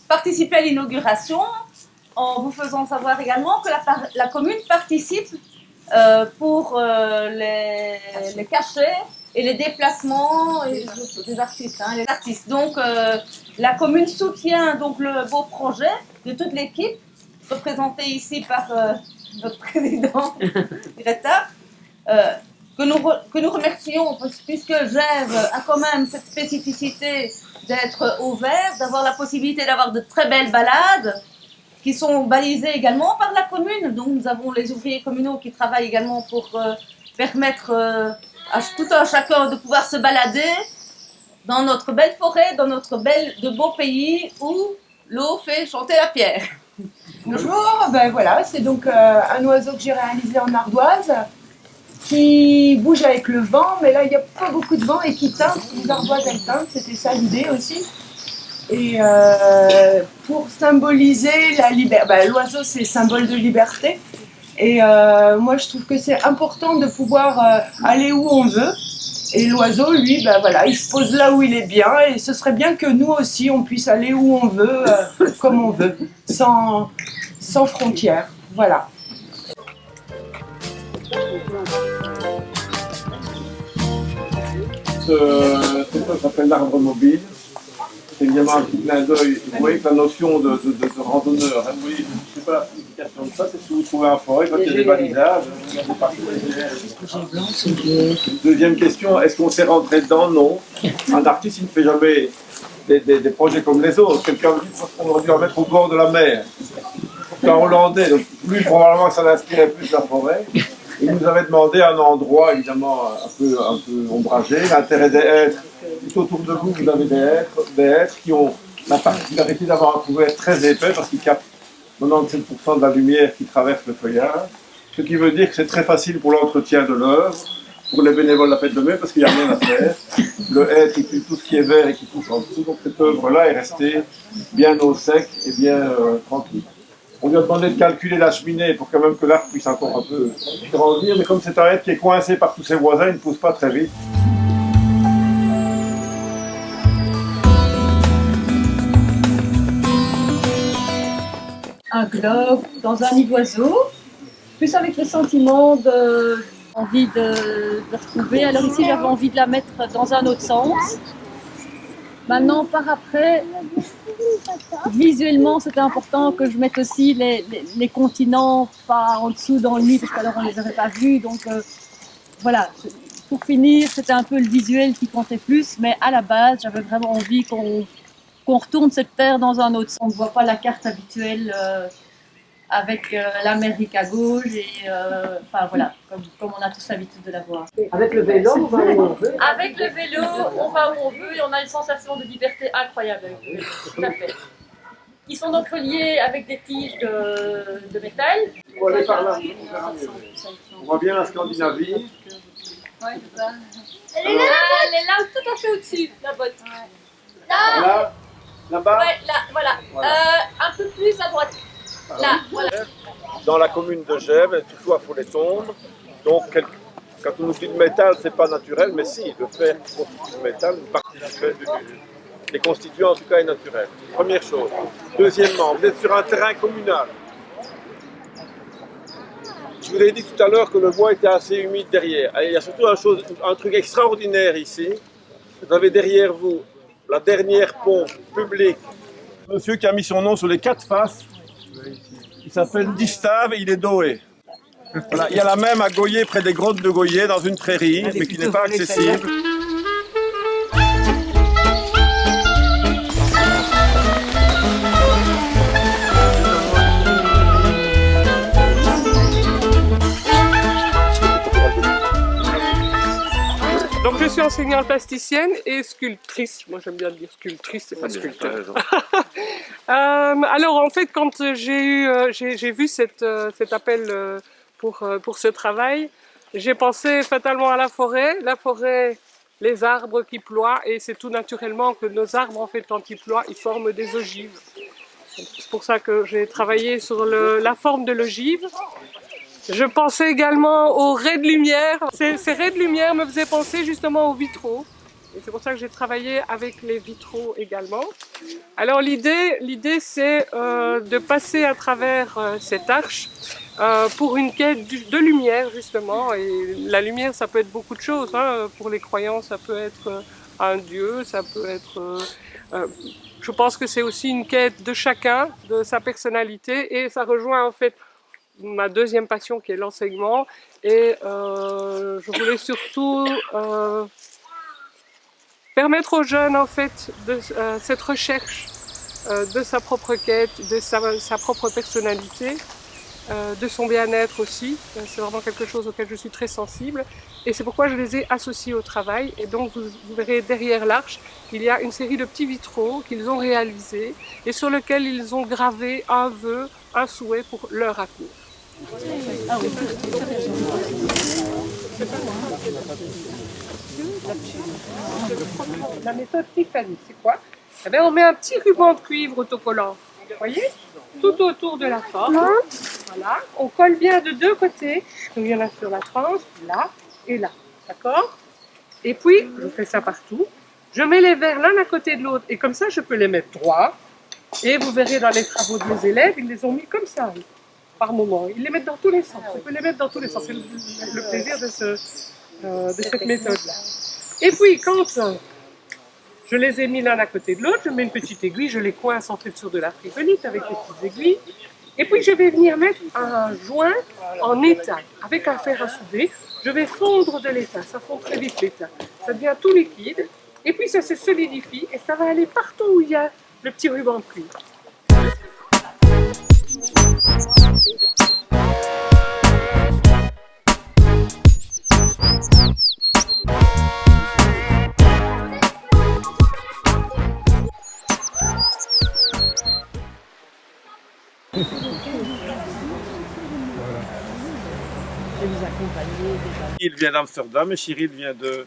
Participer à l'inauguration en vous faisant savoir également que la commune participe pour les cachets et les déplacements des artistes. Les artistes. Donc la commune soutient donc le beau projet de toute l'équipe, représentée ici par notre président Greta, que nous remercions puisque Gèvres a quand même cette spécificité d'être au vert, d'avoir la possibilité d'avoir de très belles balades qui sont balisées également par la commune. Donc nous avons les ouvriers communaux qui travaillent également pour permettre à tout un chacun de pouvoir se balader dans notre belle forêt, dans notre de beau pays où l'eau fait chanter la pierre. Bonjour, ben voilà, c'est donc un oiseau que j'ai réalisé en ardoise qui bouge avec le vent, mais là il n'y a pas beaucoup de vent et qui teinte, les ardoises elles teintent, c'était ça l'idée aussi. Et pour symboliser la liberté, ben, l'oiseau c'est symbole de liberté, et moi je trouve que c'est important de pouvoir aller où on veut, et l'oiseau lui, ben voilà, il se pose là où il est bien, et ce serait bien que nous aussi on puisse aller où on veut, comme on veut, sans frontières, voilà. Ça s'appelle l'arbre mobile. C'est évidemment un petit clin d'œil. Vous voyez que la notion de randonneur, hein, vous voyez, je ne sais pas la signification de ça, c'est si vous trouvez un forêt, quand il y a des balisages, Deuxième question, est-ce qu'on s'est rentré dedans? Non. Un artiste, il ne fait jamais des projets comme les autres. Quelqu'un me dit qu'on aurait dû en mettre au bord de la mer. C'est un Hollandais, donc lui, probablement que ça l'inspirait plus la forêt. Il nous avait demandé un endroit, évidemment, un peu ombragé. L'intérêt des hêtres, tout autour de vous, vous avez des hêtres qui ont la particularité d'avoir un couvert très épais parce qu'ils captent 97% de la lumière qui traverse le feuillage. Ce qui veut dire que c'est très facile pour l'entretien de l'œuvre, pour les bénévoles de la fête de mai, parce qu'il n'y a rien à faire. Le hêtre, il tue tout ce qui est vert et qui pousse en dessous. Donc cette œuvre-là est restée bien au sec et bien tranquille. On lui a demandé de calculer la cheminée pour quand même que l'arbre puisse encore un peu grandir, mais comme c'est un hêtre qui est coincé par tous ses voisins, il ne pousse pas très vite. Un globe dans un nid d'oiseau, plus avec le sentiment envie de retrouver. Alors ici j'avais envie de la mettre dans un autre sens. Maintenant par après, visuellement c'était important que je mette aussi les continents pas en dessous dans le nid parce qu'alors on ne les aurait pas vus. Donc voilà, pour finir c'était un peu le visuel qui comptait plus, mais à la base j'avais vraiment envie qu'on retourne cette terre dans un autre sens. On ne voit pas la carte habituelle avec l'Amérique à gauche et enfin voilà, comme on a tous l'habitude de la voir. Avec le vélo, on va où on veut. Avec le vélo, on va où on veut et on a une sensation de liberté incroyable avec le vélo, tout à fait. Ils sont donc reliés avec des tiges de métal. On va aller par là. On voit bien la Scandinavie. Oui, c'est ça. Elle est là, tout à fait au-dessus, la botte. Là, là-bas. Ouais, là, voilà. Un peu plus à droite. Là, voilà. Dans la commune de Gèvres, toutefois, il faut les tondre. Donc, quand on nous dit de métal, c'est pas naturel, mais si, le fer qui constitue le métal, une partie les constituants en tout cas est naturel. Première chose. Deuxièmement, vous êtes sur un terrain communal. Je vous ai dit tout à l'heure que le bois était assez humide derrière. Et il y a surtout un truc extraordinaire ici. Vous avez derrière vous la dernière pompe publique. Monsieur qui a mis son nom sur les 4 faces. Il s'appelle Distave et il est Doé. Voilà. Il y a la même à Goyer, près des grottes de Goyer, dans une prairie, mais qui n'est pas accessible. Donc je suis enseignante plasticienne et sculptrice. Moi j'aime bien dire sculptrice, c'est pas sculpteur. Alors en fait quand j'ai vu cet appel pour ce travail, j'ai pensé fatalement à la forêt, les arbres qui ploient, et c'est tout naturellement que nos arbres en fait quand ils ploient, ils forment des ogives. C'est pour ça que j'ai travaillé sur la forme de l'ogive. Je pensais également aux raies de lumière. Ces raies de lumière me faisaient penser justement aux vitraux. Et c'est pour ça que j'ai travaillé avec les vitraux également. Alors l'idée c'est de passer à travers cette arche pour une quête de lumière justement. Et la lumière ça peut être beaucoup de choses. Hein. Pour les croyants ça peut être un dieu, ça peut être... je pense que c'est aussi une quête de chacun, de sa personnalité, et ça rejoint en fait ma deuxième passion qui est l'enseignement. Et je voulais surtout permettre aux jeunes en fait de cette recherche de sa propre quête, de sa propre personnalité, de son bien-être aussi. C'est vraiment quelque chose auquel je suis très sensible et c'est pourquoi je les ai associés au travail. Et donc vous verrez derrière l'arche, il y a une série de petits vitraux qu'ils ont réalisés et sur lesquels ils ont gravé un vœu, un souhait pour leur avenir. La méthode Tiffany, c'est quoi? Eh bien, on met un petit ruban de cuivre autocollant, vous voyez, tout autour de la forme. Voilà, on colle bien de deux côtés. Donc, il y en a sur la tranche, là et là, d'accord? Et puis, je fais ça partout. Je mets les verres l'un à côté de l'autre et comme ça, je peux les mettre droits. Et vous verrez dans les travaux de mes élèves, ils les ont mis comme ça, par moment. Ils les mettent dans tous les sens. On peut les mettre dans tous les sens. C'est le plaisir de cette méthode-là. Et puis, quand je les ai mis l'un à côté de l'autre, je mets une petite aiguille, je les coince en fait sur de la frigonite avec les petites aiguilles. Et puis, je vais venir mettre un joint en étain avec un fer à souder. Je vais fondre de l'étain. Ça fond très vite l'étain. Ça devient tout liquide. Et puis, ça se solidifie et ça va aller partout où il y a le petit ruban de cuivre. Il vient d'Amsterdam et Cyril vient de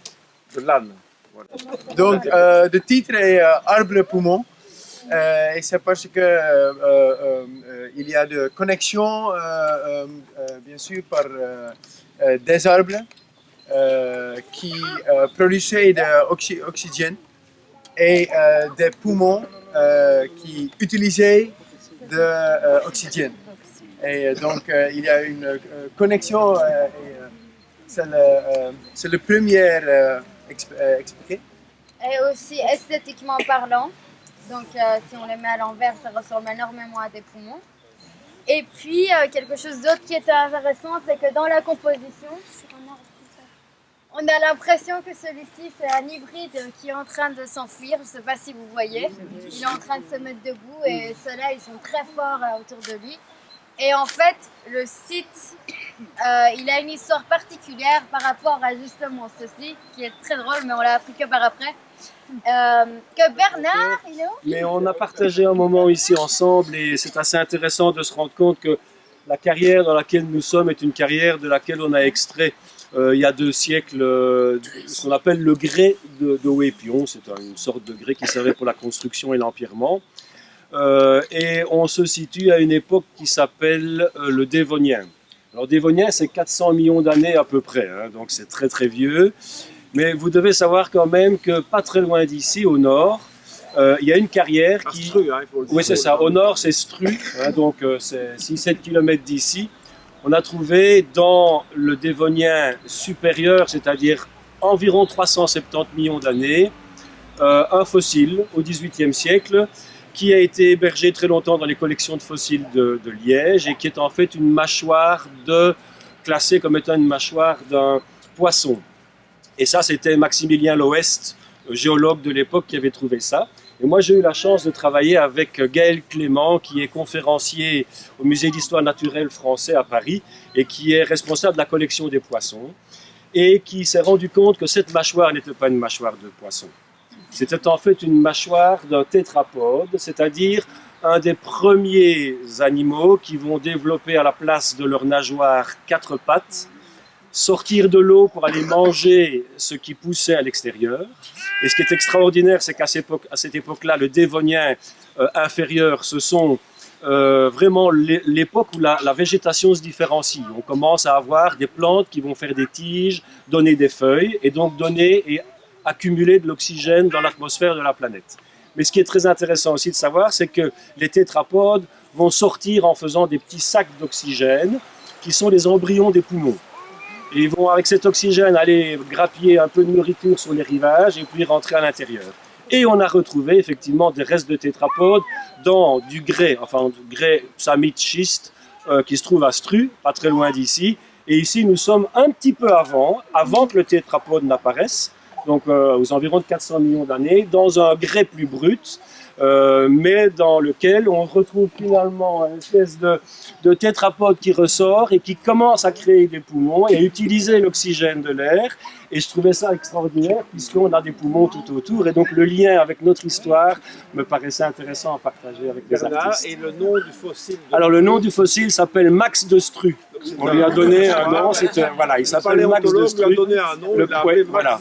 Lannes. Voilà. Donc, le titre est Arbre poumon. Et c'est parce que il y a de connexion, bien sûr, par des arbres qui produisaient de l'oxygène et des poumons qui utilisaient de l'oxygène. Et donc, il y a une connexion. C'est le premier expliqué. Et aussi esthétiquement parlant. Donc si on les met à l'envers, ça ressemble énormément à des poumons. Et puis quelque chose d'autre qui était intéressant, c'est que dans la composition, on a l'impression que celui-ci c'est un hybride qui est en train de s'enfuir. Je ne sais pas si vous voyez. Il est en train de se mettre debout et ceux-là ils sont très forts autour de lui. Et en fait, le site, il a une histoire particulière par rapport à justement ceci, qui est très drôle, mais on l'a appris que par après. Que Bernard, il est où? Mais on a partagé un moment ici ensemble et c'est assez intéressant de se rendre compte que la carrière dans laquelle nous sommes est une carrière de laquelle on a extrait il y a 2 siècles ce qu'on appelle le grès de Wépion. C'est une sorte de grès qui servait pour la construction et l'empierrement. Et on se situe à une époque qui s'appelle le Dévonien. Alors Dévonien, c'est 400 millions d'années à peu près, hein, donc c'est très très vieux. Mais vous devez savoir quand même que pas très loin d'ici, au nord, il y a une carrière qui... Stru, hein, oui, c'est ça. Au nord, c'est Stru, hein, donc c'est 6-7 km d'ici. On a trouvé dans le Dévonien supérieur, c'est-à-dire environ 370 millions d'années, un fossile au XVIIIe siècle qui a été hébergé très longtemps dans les collections de fossiles de Liège et qui est en fait une mâchoire classée comme étant une mâchoire d'un poisson. Et ça, c'était Maximilien Loest, géologue de l'époque, qui avait trouvé ça. Et moi, j'ai eu la chance de travailler avec Gaël Clément, qui est conférencier au Musée d'histoire naturelle français à Paris et qui est responsable de la collection des poissons. et qui s'est rendu compte que cette mâchoire n'était pas une mâchoire de poisson. C'était en fait une mâchoire d'un tétrapode, c'est-à-dire un des premiers animaux qui vont développer à la place de leur nageoire 4 pattes, sortir de l'eau pour aller manger ce qui poussait à l'extérieur. Et ce qui est extraordinaire, c'est qu'à cette époque-là, le Dévonien inférieur, ce sont vraiment l'époque où la végétation se différencie. On commence à avoir des plantes qui vont faire des tiges, donner des feuilles, et donc donner et accumuler de l'oxygène dans l'atmosphère de la planète. Mais ce qui est très intéressant aussi de savoir, c'est que les tétrapodes vont sortir en faisant des petits sacs d'oxygène qui sont les embryons des poumons. Et ils vont avec cet oxygène aller grappiller un peu de nourriture sur les rivages et puis rentrer à l'intérieur. Et on a retrouvé effectivement des restes de tétrapodes dans du grès, enfin du grès psamite schiste qui se trouve à Stru, pas très loin d'ici. Et ici nous sommes un petit peu avant que le tétrapode n'apparaisse, donc aux environs de 400 millions d'années, dans un grès plus brut, mais dans lequel on retrouve finalement une espèce de tétrapode qui ressort et qui commence à créer des poumons et à utiliser l'oxygène de l'air. Et je trouvais ça extraordinaire puisqu'on a des poumons tout autour. Et donc le lien avec notre histoire me paraissait intéressant à partager avec les artistes. Et le nom du fossile Alors le nom du fossile s'appelle Max de Stru. On lui a donné un nom, voilà, il s'appelle Max de Stru. Voilà.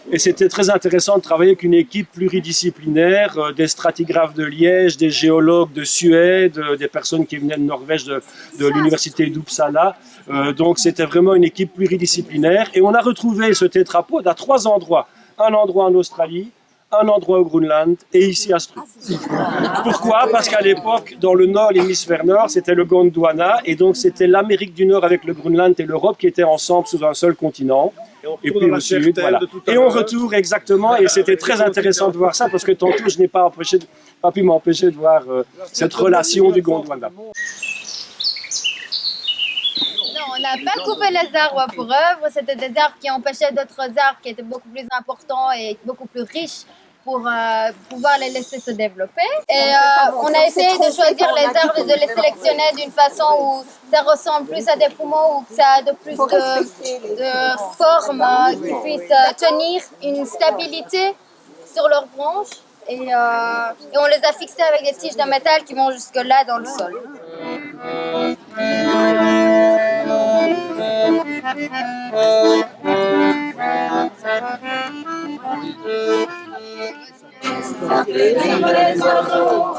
Et c'était très intéressant de travailler avec une équipe pluridisciplinaire, des stratigraphes de Liège, des géologues de Suède, des personnes qui venaient de Norvège, de l'université d'Uppsala. Donc c'était vraiment une équipe pluridisciplinaire. Et on a retrouvé ce tétrapode à 3 endroits. Un endroit en Australie, un endroit au Groenland et ici à Stru. Pourquoi? Parce qu'à l'époque, dans le nord, l'hémisphère nord, c'était le Gondwana, et donc c'était l'Amérique du Nord avec le Groenland et l'Europe qui étaient ensemble sous un seul continent. Et puis au sud, voilà. Et on retourne exactement, et c'était très intéressant de voir ça, parce que tantôt, je n'ai pas pu m'empêcher de voir cette relation du Gondwana. On n'a pas coupé les arbres pour œuvre, c'était des arbres qui empêchaient d'autres arbres qui étaient beaucoup plus importants et beaucoup plus riches pour pouvoir les laisser se développer. Et on a essayé de choisir les arbres et de les sélectionner d'une façon où ça ressemble plus à des poumons ou que ça a de plus de forme qui puissent tenir une stabilité sur leurs branches. Et on les a fixés avec des tiges de métal qui vont jusque là dans le sol. Ça fait vivre les oiseaux,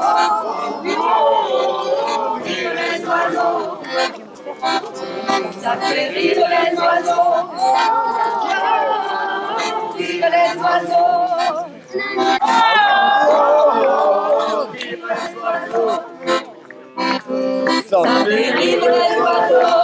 vivre les oiseaux. Ça fait vivre les oiseaux, vivre les oiseaux. Vivre les oiseaux. Ça fait vivre les oiseaux.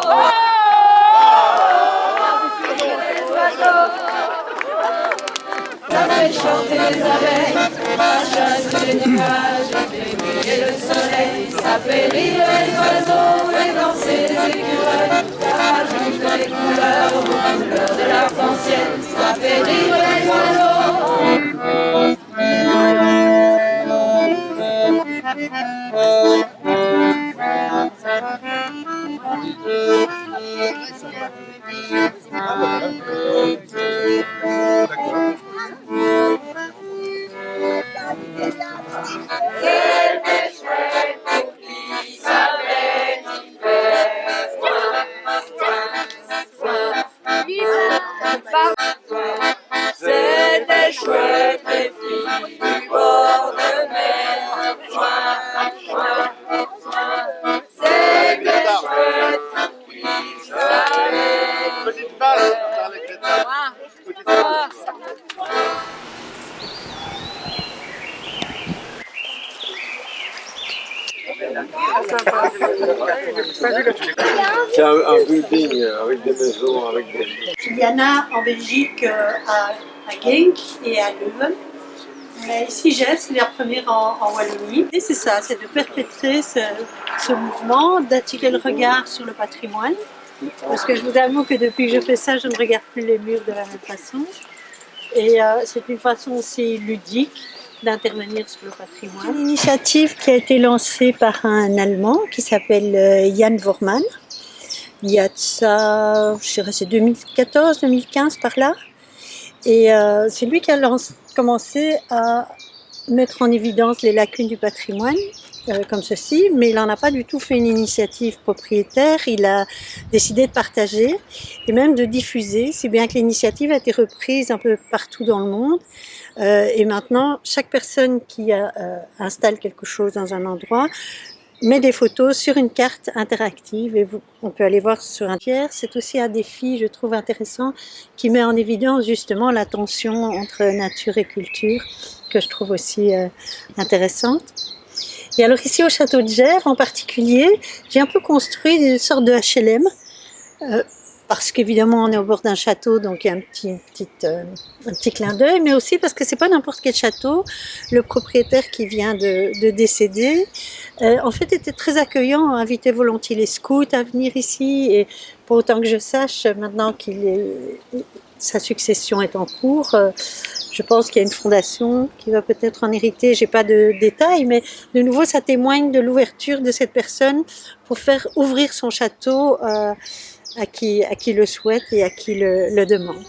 Ça fait chanter les abeilles, ça chasse les nuages, fait briller le soleil. Ça fait rire les oiseaux et danser les écureuils. Ça rajoute des couleurs aux couleurs de l'arc-en-ciel. Ça fait rire les oiseaux. C'était chouette pour qui savait y faire. C'était chouette les filles du bord de mer. C'était chouette pour qui savait y faire. C'est un building avec des maisons, avec des... Il y en a en Belgique, à Genk et à Leuven. Mais ici, c'est la première en Wallonie. Et c'est ça, c'est de perpétrer ce mouvement, d'attirer le regard sur le patrimoine. Parce que je vous avoue que depuis que je fais ça, je ne regarde plus les murs de la même façon. Et c'est une façon aussi ludique d'intervenir sur le patrimoine. Une initiative qui a été lancée par un Allemand qui s'appelle Jan Wormann, il y a de ça, je dirais c'est 2014, 2015 par là. Et c'est lui qui a commencé à mettre en évidence les lacunes du patrimoine, comme ceci, mais il n'en a pas du tout fait une initiative propriétaire, il a décidé de partager et même de diffuser, si bien que l'initiative a été reprise un peu partout dans le monde. Et maintenant, chaque personne qui installe quelque chose dans un endroit met des photos sur une carte interactive et on peut aller voir sur un tiers. C'est aussi un défi, je trouve intéressant, qui met en évidence justement la tension entre nature et culture, que je trouve aussi intéressante. Et alors ici au château de Gesvres en particulier, j'ai un peu construit une sorte de HLM, parce qu'évidemment on est au bord d'un château, donc il y a un petit clin d'œil, mais aussi parce que c'est pas n'importe quel château. Le propriétaire qui vient de décéder, en fait était très accueillant, invitait volontiers les scouts à venir ici, et pour autant que je sache, maintenant sa succession est en cours, je pense qu'il y a une fondation qui va peut-être en hériter, j'ai pas de détails, mais de nouveau ça témoigne de l'ouverture de cette personne pour faire ouvrir son château à qui le souhaite et à qui le demande.